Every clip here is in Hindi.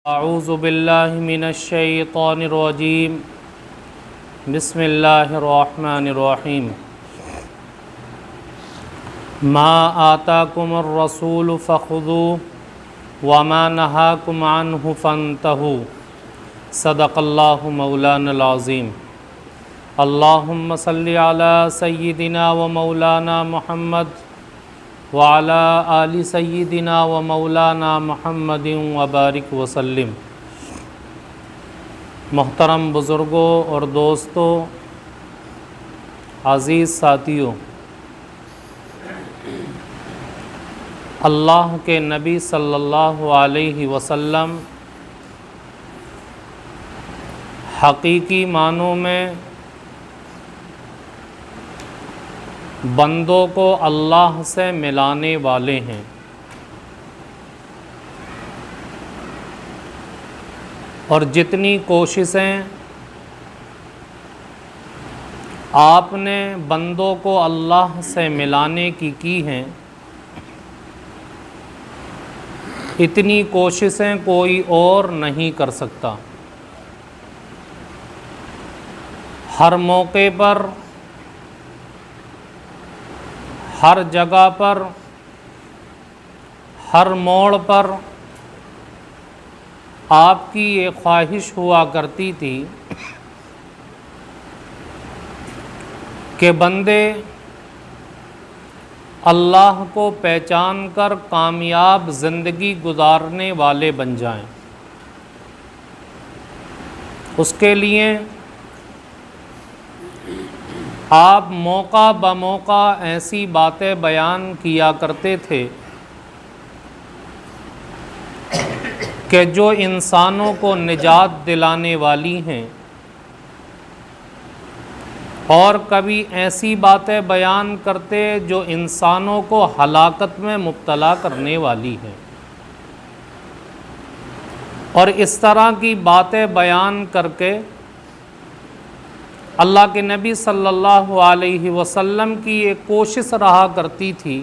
अऊज़ु बिल्लाहि मिनश शैतानिर रजीम बिस्मिल्लाहिर रहमानिर रहीम मा आताकुमुर रसूलु फ़ख़ुज़ूहु व मा नहाकुम अन्हु फ़न्तहू सदक़ल्लाहु मौलानल अज़ीम। अल्लाहुम्मा सल्लि अला सय्यिदिना व मौलाना मुहम्मद व अला आलि सय्यिदिना व मौलाना मुहम्मदिन व बारिक वसल्लिम। मोहतरम बुज़ुर्गों और दोस्तों, अज़ीज़ साथियों, अल्लाह के नबी सल्लल्लाहु अलैहि वसल्लम हकीकी मानों में बंदों को अल्लाह से मिलाने वाले हैं। और जितनी कोशिशें आपने बंदों को अल्लाह से मिलाने की हैं, इतनी कोशिशें कोई और नहीं कर सकता। हर मौके पर, हर जगह पर, हर मोड़ पर आपकी ये ख्वाहिश हुआ करती थी कि बंदे अल्लाह को पहचान कर कामयाब ज़िंदगी गुजारने वाले बन जाएं। उसके लिए आप मौका ब मौका ऐसी बातें बयान किया करते थे कि जो इंसानों को निजात दिलाने वाली हैं, और कभी ऐसी बातें बयान करते जो इंसानों को हलाकत में मुब्तला करने वाली हैं। और इस तरह की बातें बयान करके अल्लाह के नबी सल्लल्लाहु अलैहि वसल्लम की ये कोशिश रहा करती थी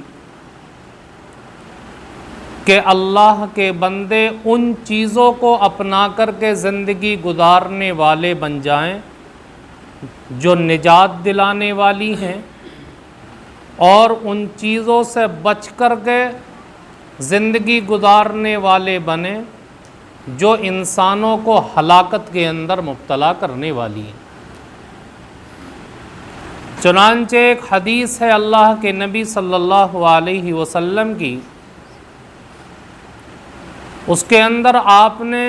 कि अल्लाह के बंदे उन चीज़ों को अपना करके ज़िंदगी गुजारने वाले बन जाएं जो निजात दिलाने वाली हैं, और उन चीज़ों से बच कर के ज़िंदगी गुजारने वाले बने जो इंसानों को हलाकत के अंदर मुब्तला करने वाली हैं। चुनांचे एक हदीस है अल्लाह के नबी सल्लल्लाहु अलैहि वसल्लम की, उसके अंदर आपने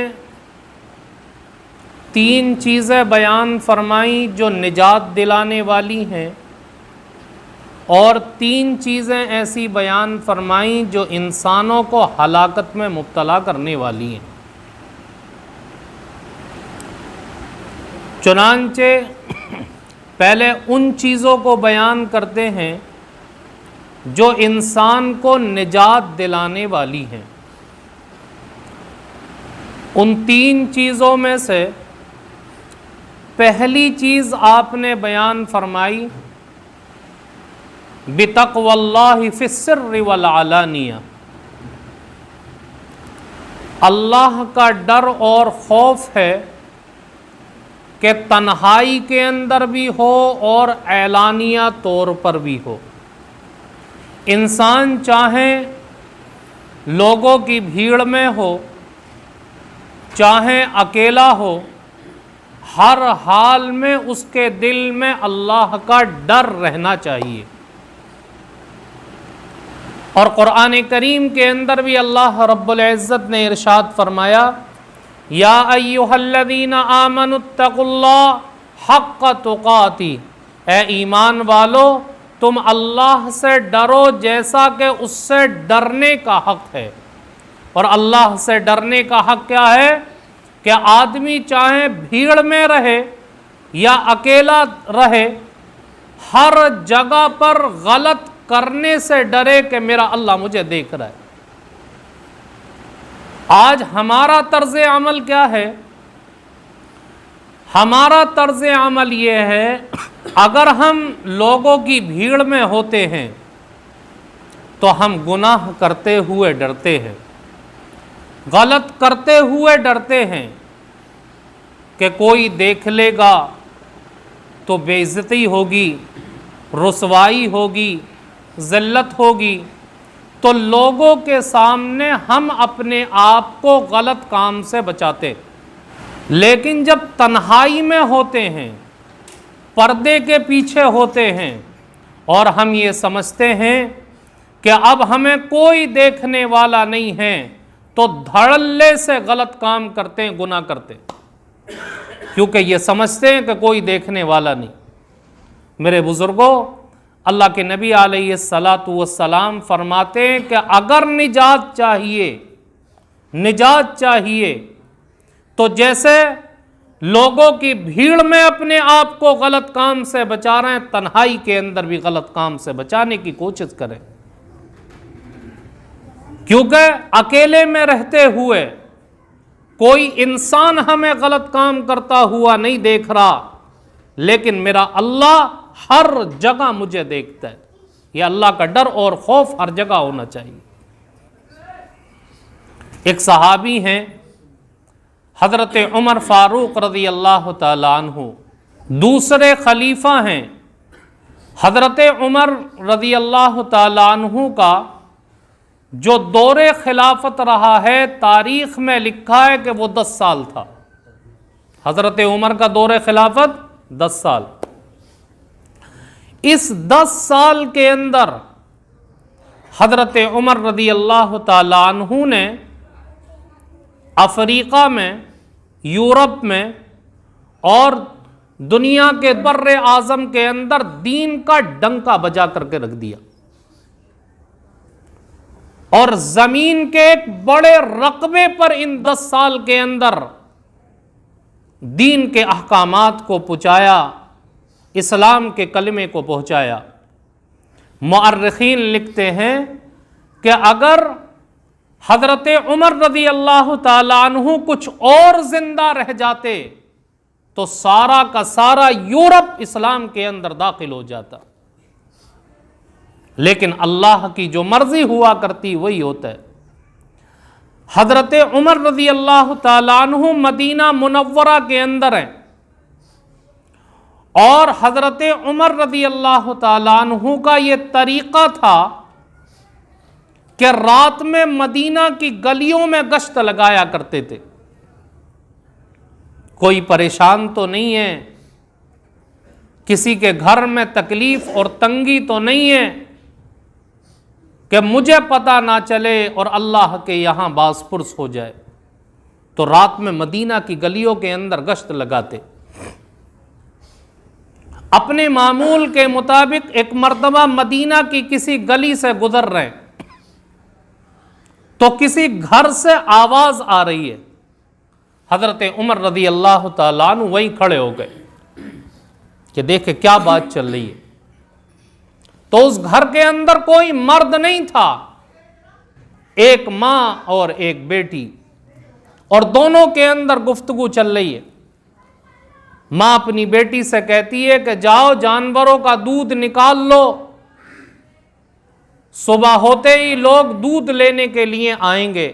3 चीज़ें बयान फरमाई जो निजात दिलाने वाली हैं, और 3 चीज़ें ऐसी बयान फरमाई जो इंसानों को हलाकत में मुब्तला करने वाली हैं। चुनांचे पहले उन चीज़ों को बयान करते हैं जो इंसान को निजात दिलाने वाली हैं। उन 3 चीज़ों में से पहली चीज़ आपने बयान फरमाई बितक़वल्लाहि फ़िस्सिर्रि वल अलानिया, अल्लाह का डर और खौफ है कि तन्हाई के अंदर भी हो और ऐलानिया तौर पर भी हो। इंसान चाहे लोगों की भीड़ में हो, चाहे अकेला हो, हर हाल में उसके दिल में अल्लाह का डर रहना चाहिए। और कुरान करीम के अंदर भी अल्लाह रब्बुल इज़्ज़त ने इरशाद फरमाया, या अय्युहल्लज़ीना आमनुत्तक़ुल्लाह हक़्क़ तुक़ाती, ए ईमान वालो तुम अल्लाह से डरो जैसा कि उससे डरने का हक़ है। और अल्लाह से डरने का हक़ क्या है कि आदमी चाहे भीड़ में रहे या अकेला रहे, हर जगह पर गलत करने से डरे कि मेरा अल्लाह मुझे देख रहा है। आज हमारा तर्ज़ अमल क्या है? हमारा तर्ज़ अमल ये है, अगर हम लोगों की भीड़ में होते हैं तो हम गुनाह करते हुए डरते हैं। गलत करते हुए डरते हैं कि कोई देख लेगा तो बेइज्जती होगी, रुसवाई होगी, ज़िल्लत होगी, तो लोगों के सामने हम अपने आप को गलत काम से बचाते। लेकिन जब तन्हाई में होते हैं, पर्दे के पीछे होते हैं और हम ये समझते हैं कि अब हमें कोई देखने वाला नहीं है, तो धड़ल्ले से गलत काम करते हैं, गुनाह करते हैं, क्योंकि ये समझते हैं कि कोई देखने वाला नहीं। मेरे बुजुर्गों, अल्लाह के नबी अलैहिस्सलातु वस्सलाम फरमाते हैं कि अगर निजात चाहिए तो जैसे लोगों की भीड़ में अपने आप को गलत काम से बचा रहे हैं, तन्हाई के अंदर भी गलत काम से बचाने की कोशिश करें। क्योंकि अकेले में रहते हुए कोई इंसान हमें गलत काम करता हुआ नहीं देख रहा, लेकिन मेरा अल्लाह हर जगह मुझे देखता है। यह अल्लाह का डर और खौफ हर जगह होना चाहिए। एक सहाबी हैं हजरत उमर फारूक रज़ी अल्लाह ताला अन्हु, दूसरे खलीफा हैं हजरत उमर रज़ी अल्लाह ताला अन्हु का जो दौरे खिलाफत रहा है, तारीख में लिखा है कि वो 10 साल था। हजरत उमर का दौरे खिलाफत 10 साल। इस 10 साल के अंदर हजरत उमर रज़ी अल्लाह ताला अन्हु ने अफ्रीका में, यूरोप में और दुनिया के बर्रे आजम के अंदर दीन का डंका बजा करके रख दिया और जमीन के एक बड़े रकबे पर इन 10 साल के अंदर दीन के अहकामात को पहुंचाया, इस्लाम के कलमे को पहुंचाया। मुअर्रिखीन लिखते हैं कि अगर हजरत उमर रज़ी अल्लाह ताला अन्हु कुछ और जिंदा रह जाते तो सारा का सारा यूरोप इस्लाम के अंदर दाखिल हो जाता। लेकिन अल्लाह की जो मर्जी हुआ करती वही होता है। हजरत उमर रज़ी अल्लाह ताला अन्हु मदीना मुनव्वरा के अंदर हैं और हजरत उमर रज़ी अल्लाह ताला अन्हु का ये तरीका था कि रात में मदीना की गलियों में गश्त लगाया करते थे। कोई परेशान तो नहीं है, किसी के घर में तकलीफ और तंगी तो नहीं है कि मुझे पता ना चले और अल्लाह के यहां बासपुरस हो जाए, तो रात में मदीना की गलियों के अंदर गश्त लगाते। अपने मामूल के मुताबिक एक मर्तबा मदीना की किसी गली से गुजर रहे हैं तो किसी घर से आवाज आ रही है। हजरत उमर रज़ी अल्लाह ताला अन्हु वहीं खड़े हो गए कि देखे क्या बात चल रही है। तो उस घर के अंदर कोई मर्द नहीं था, एक मां और एक बेटी, और दोनों के अंदर गुफ्तगू चल रही है। मां अपनी बेटी से कहती है कि जाओ जानवरों का दूध निकाल लो, सुबह होते ही लोग दूध लेने के लिए आएंगे।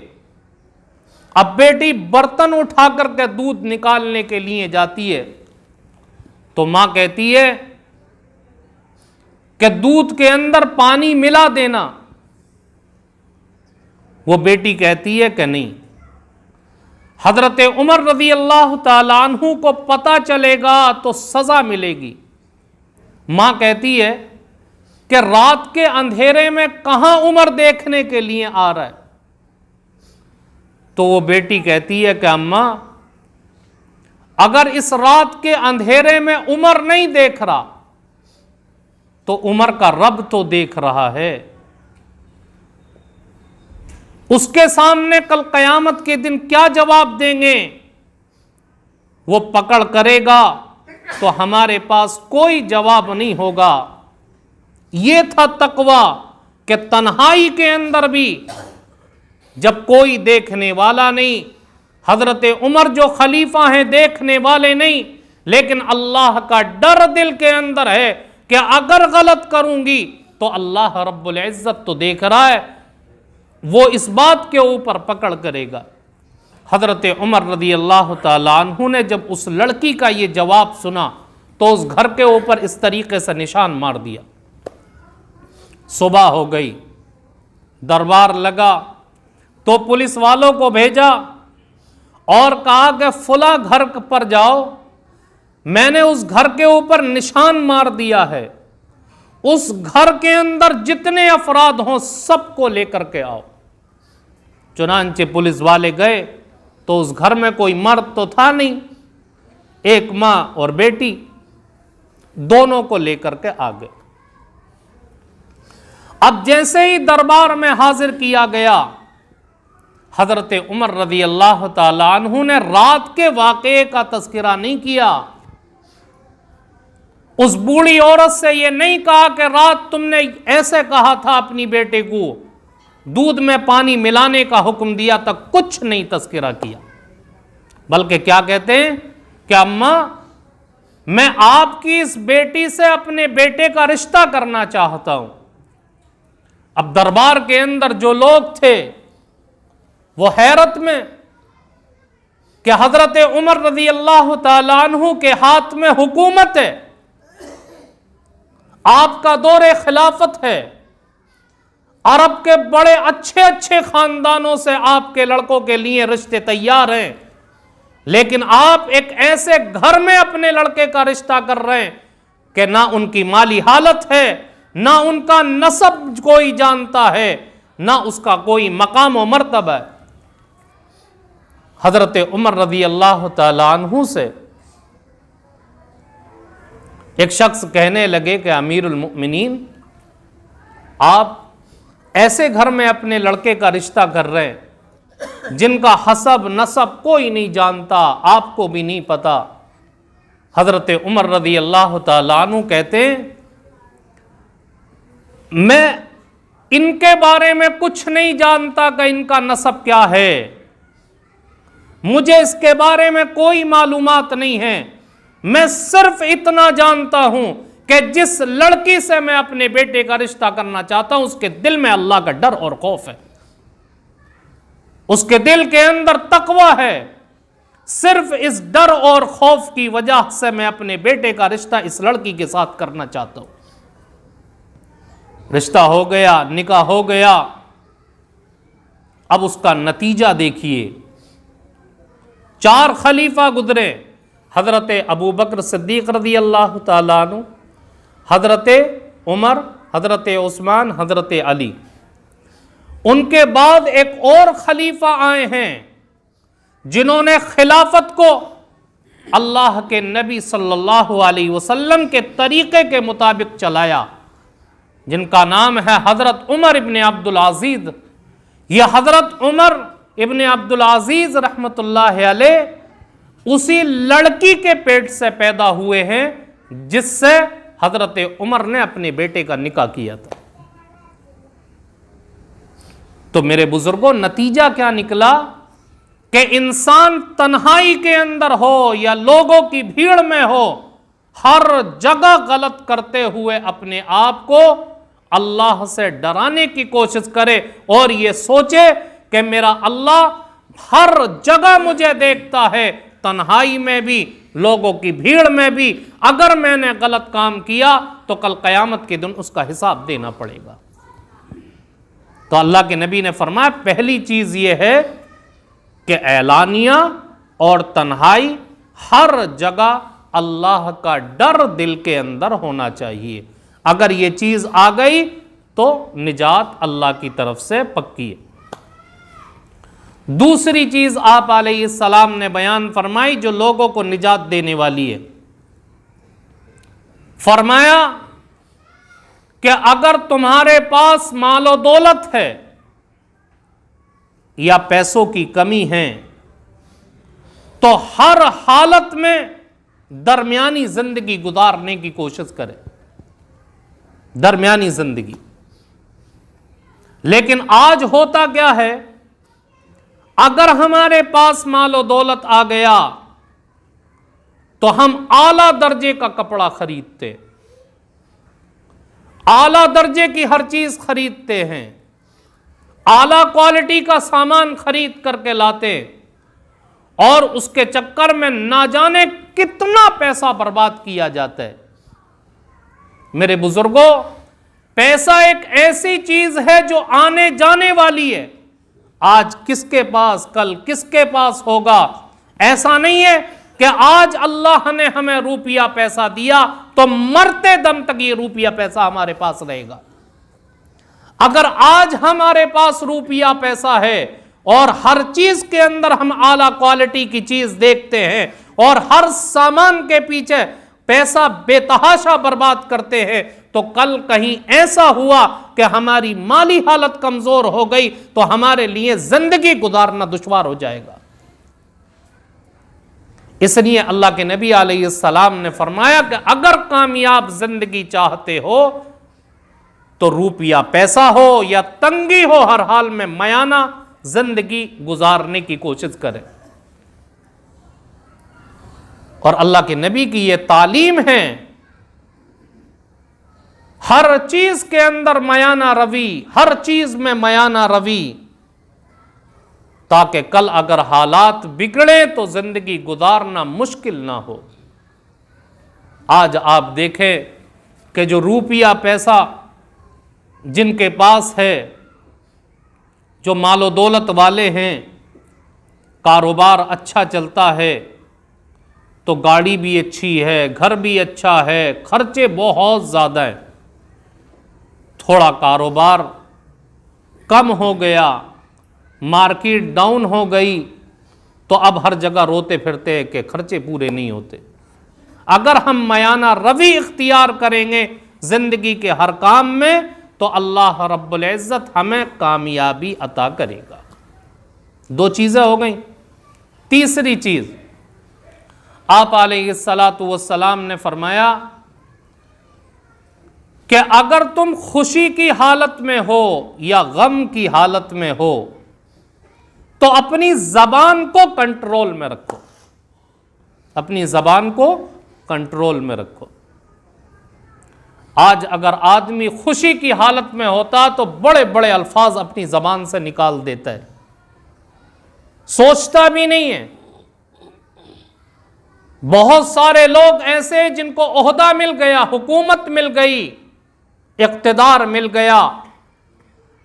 अब बेटी बर्तन उठा करके दूध निकालने के लिए जाती है तो मां कहती है कि दूध के अंदर पानी मिला देना। वो बेटी कहती है कि नहीं। हजरत उमर रज़ी अल्लाह ताला अन्हु को पता चलेगा तो सजा मिलेगी। मां कहती है कि रात के अंधेरे में कहां उमर देखने के लिए आ रहा है। तो वो बेटी कहती है कि अम्मा, अगर इस रात के अंधेरे में उमर नहीं देख रहा तो उमर का रब तो देख रहा है। उसके सामने कल कयामत के दिन क्या जवाब देंगे वो पकड़ करेगा तो हमारे पास कोई जवाब नहीं होगा। ये था तकवा कि तन्हाई के अंदर भी जब कोई देखने वाला नहीं, हजरत उमर जो खलीफा हैं देखने वाले नहीं, लेकिन अल्लाह का डर दिल के अंदर है कि अगर गलत करूंगी तो अल्लाह रब्बुल इज्जत तो देख रहा है, वो इस बात के ऊपर पकड़ करेगा। हज़रत उमर रज़ी अल्लाह ताला अन्हु ने जब उस लड़की का ये जवाब सुना तो उस घर के ऊपर इस तरीके से निशान मार दिया। सुबह हो गई, दरबार लगा तो पुलिस वालों को भेजा और कहा कि फला घर पर जाओ, मैंने उस घर के ऊपर निशान मार दिया है, उस घर के अंदर जितने अफराद हों सबको लेकर के आओ। चुनांचे पुलिस वाले गए तो उस घर में कोई मर्द तो था नहीं, एक मां और बेटी, दोनों को लेकर के आ गए। अब जैसे ही दरबार में हाजिर किया गया, हजरत उमर रज़ी अल्लाह ताला अन्हु ने रात के वाक़े का तज़किरा नहीं किया। उस बूढ़ी औरत से यह नहीं कहा कि रात तुमने ऐसे कहा था अपनी बेटे को, दूध में पानी मिलाने का हुक्म दिया, तक कुछ नहीं तज़किरा किया। बल्कि क्या कहते हैं कि अम्मा, मैं आपकी इस बेटी से अपने बेटे का रिश्ता करना चाहता हूं। अब दरबार के अंदर जो लोग थे वो हैरत में कि हजरत उमर रज़ी अल्लाह ताला अन्हु के हाथ में हुकूमत है, आपका दौरे खिलाफत है, अरब के बड़े अच्छे अच्छे खानदानों से आपके लड़कों के लिए रिश्ते तैयार हैं, लेकिन आप एक ऐसे घर में अपने लड़के का रिश्ता कर रहे हैं कि ना उनकी माली हालत है, ना उनका नसब कोई जानता है, ना उसका कोई मकाम और मर्तबा है। हजरत उमर रज़ी अल्लाह ताला अन्हु से एक शख्स कहने लगे कि अमीरुल मुमिनीन, आप ऐसे घर में अपने लड़के का रिश्ता कर रहे हैं जिनका हसब नसब कोई नहीं जानता, आपको भी नहीं पता। हजरत उमर रज़ी अल्लाह ताला अन्हु कहते हैं, मैं इनके बारे में कुछ नहीं जानता कि इनका नसब क्या है, मुझे इसके बारे में कोई मालूमात नहीं है। मैं सिर्फ इतना जानता हूं कि जिस लड़की से मैं अपने बेटे का रिश्ता करना चाहता हूं उसके दिल में अल्लाह का डर और खौफ है, उसके दिल के अंदर तकवा है। सिर्फ इस डर और खौफ की वजह से मैं अपने बेटे का रिश्ता इस लड़की के साथ करना चाहता हूं। रिश्ता हो गया, निकाह हो गया। अब उसका नतीजा देखिए, 4 खलीफा गुजरे, हजरत अबू बकर सिद्दीक रज़ी अल्लाह ताला अन्हु, हजरत उमर, हजरत उस्मान, हजरत अली। उनके बाद एक और खलीफा आए हैं जिन्होंने खिलाफत को अल्लाह के नबी सल्लल्लाहु अलैहि वसल्लम के तरीके के मुताबिक चलाया, जिनका नाम है हजरत उमर इब्ने अब्दुल अजीज। यह हजरत उमर इब्ने अब्दुल अजीज रहमतुल्लाह अलैह उसी लड़की के पेट से पैदा हुए हैं जिससे हजरत उमर ने अपने बेटे का निकाह किया था। तो मेरे बुजुर्गों, नतीजा क्या निकला कि इंसान तन्हाई के अंदर हो या लोगों की भीड़ में हो, हर जगह गलत करते हुए अपने आप को अल्लाह से डराने की कोशिश करे और ये सोचे कि मेरा अल्लाह हर जगह मुझे देखता है, तन्हाई में भी, लोगों की भीड़ में भी। अगर मैंने गलत काम किया तो कल कयामत के दिन उसका हिसाब देना पड़ेगा। तो अल्लाह के नबी ने फरमाया, पहली चीज यह है कि ऐलानिया और तन्हाई, हर जगह अल्लाह का डर दिल के अंदर होना चाहिए। अगर ये चीज आ गई तो निजात अल्लाह की तरफ से पक्की है। दूसरी चीज आप अलैहिस्सलाम ने बयान फरमाई जो लोगों को निजात देने वाली है। फरमाया कि अगर तुम्हारे पास मालो दौलत है या पैसों की कमी है तो हर हालत में दरमियानी जिंदगी गुजारने की कोशिश करें, दरमियानी जिंदगी। लेकिन आज होता क्या है, अगर हमारे पास मालो दौलत आ गया तो हम आला दर्जे का कपड़ा खरीदते, आला दर्जे की हर चीज खरीदते हैं, आला क्वालिटी का सामान खरीद करके लाते, और उसके चक्कर में ना जाने कितना पैसा बर्बाद किया जाता है। मेरे बुजुर्गों, पैसा एक ऐसी चीज है जो आने जाने वाली है। आज किसके पास, कल किसके पास होगा। ऐसा नहीं है कि आज अल्लाह ने हमें रुपया पैसा दिया तो मरते दम तक ये रुपया पैसा हमारे पास रहेगा। अगर आज हमारे पास रुपया पैसा है और हर चीज के अंदर हम आला क्वालिटी की चीज देखते हैं और हर सामान के पीछे पैसा बेतहाशा बर्बाद करते हैं, तो कल कहीं ऐसा हुआ कि हमारी माली हालत कमजोर हो गई तो हमारे लिए जिंदगी गुजारना दुश्वार हो जाएगा। इसलिए अल्लाह के नबी अलैहिस्सलाम ने फरमाया कि अगर कामयाब जिंदगी चाहते हो तो रुपया पैसा हो या तंगी हो, हर हाल में मयाना जिंदगी गुजारने की कोशिश करें। और अल्लाह के नबी की यह तालीम है, हर चीज के अंदर मयाना रवी, हर चीज में मयाना रवी, ताकि कल अगर हालात बिगड़े तो जिंदगी गुजारना मुश्किल ना हो। आज आप देखें कि जो रुपया पैसा जिनके पास है, जो मालो दौलत वाले हैं, कारोबार अच्छा चलता है तो गाड़ी भी अच्छी है, घर भी अच्छा है, खर्चे बहुत ज़्यादा हैं। थोड़ा कारोबार कम हो गया, मार्केट डाउन हो गई तो अब हर जगह रोते फिरते हैं कि खर्चे पूरे नहीं होते। अगर हम मयाना रवी इख्तियार करेंगे जिंदगी के हर काम में तो अल्लाह रब्बुल इज़्ज़त हमें कामयाबी अता करेगा। दो चीज़ें हो गई। तीसरी चीज़, आप अलैहिस्सलातु वस्सलाम ने फरमाया कि अगर तुम खुशी की हालत में हो या गम की हालत में हो तो अपनी जबान को कंट्रोल में रखो, अपनी जबान को कंट्रोल में रखो। आज अगर आदमी खुशी की हालत में होता तो बड़े बड़े अल्फाज अपनी जबान से निकाल देता है, सोचता भी नहीं है। बहुत सारे लोग ऐसे जिनको ओहदा मिल गया, हुकूमत मिल गई, इक्तदार मिल गया,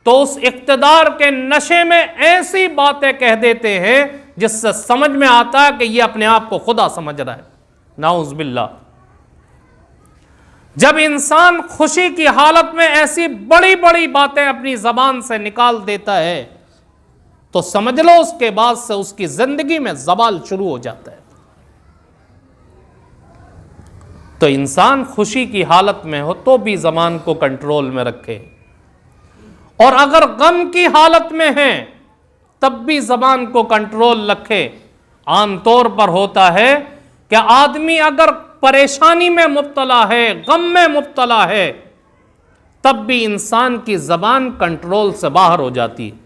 तो उस इक्तदार के नशे में ऐसी बातें कह देते हैं जिससे समझ में आता है कि ये अपने आप को खुदा समझ रहा है। नाउज़ बिल्लाह। जब इंसान खुशी की हालत में ऐसी बड़ी बड़ी बातें अपनी जबान से निकाल देता है तो समझ लो उसके बाद से उसकी जिंदगी में जवाल शुरू हो जाता है। तो इंसान खुशी की हालत में हो तो भी जबान को कंट्रोल में रखे, और अगर गम की हालत में है तब भी जबान को कंट्रोल रखे। आमतौर पर होता है कि आदमी अगर परेशानी में मुब्तला है, गम में मुब्तला है, तब भी इंसान की जबान कंट्रोल से बाहर हो जाती है।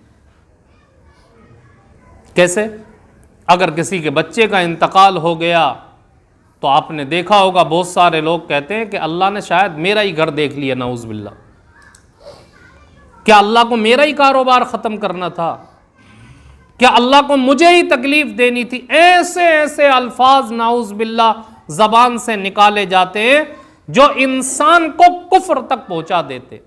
कैसे? अगर किसी के बच्चे का इंतकाल हो गया तो आपने देखा होगा बहुत सारे लोग कहते हैं कि अल्लाह ने शायद मेरा ही घर देख लिया, नाउज़ बिल्लाह। क्या अल्लाह को मेरा ही कारोबार ख़त्म करना था? क्या अल्लाह को मुझे ही तकलीफ देनी थी? ऐसे ऐसे अल्फाज नाउज़ बिल्लाह ज़बान से निकाले जाते हैं जो इंसान को कुफ्र तक पहुंचा देते।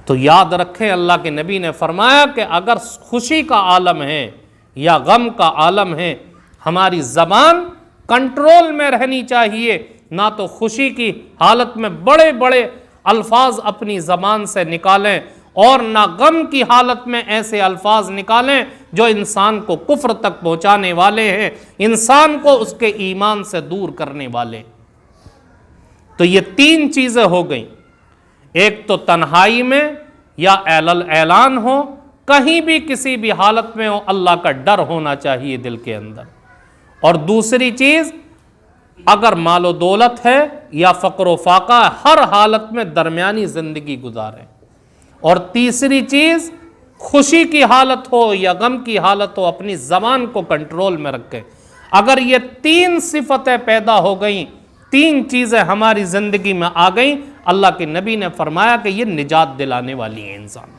तो याद रखें, अल्लाह के नबी ने फरमाया कि अगर खुशी का आलम है या गम का आलम है, हमारी ज़बान कंट्रोल में रहनी चाहिए। ना तो खुशी की हालत में बड़े बड़े अल्फाज अपनी ज़बान से निकालें और ना गम की हालत में ऐसे अल्फाज निकालें जो इंसान को कुफ्र तक पहुंचाने वाले हैं, इंसान को उसके ईमान से दूर करने वाले। तो ये तीन चीज़ें हो गई। एक तो तन्हाई में या ऐलान हो, कहीं भी किसी भी हालत में हो, अल्लाह का डर होना चाहिए दिल के अंदर। और दूसरी चीज़, अगर मालो दौलत है या फ़क्र फाका, हर हालत में दरमियानी ज़िंदगी गुजारें। और तीसरी चीज़, खुशी की हालत हो या गम की हालत हो, अपनी ज़बान को कंट्रोल में रखें। अगर ये तीन सिफतें पैदा हो गई, तीन चीज़ें हमारी ज़िंदगी में आ गई, अल्लाह के नबी ने फरमाया कि ये निजात दिलाने वाली है इंसान।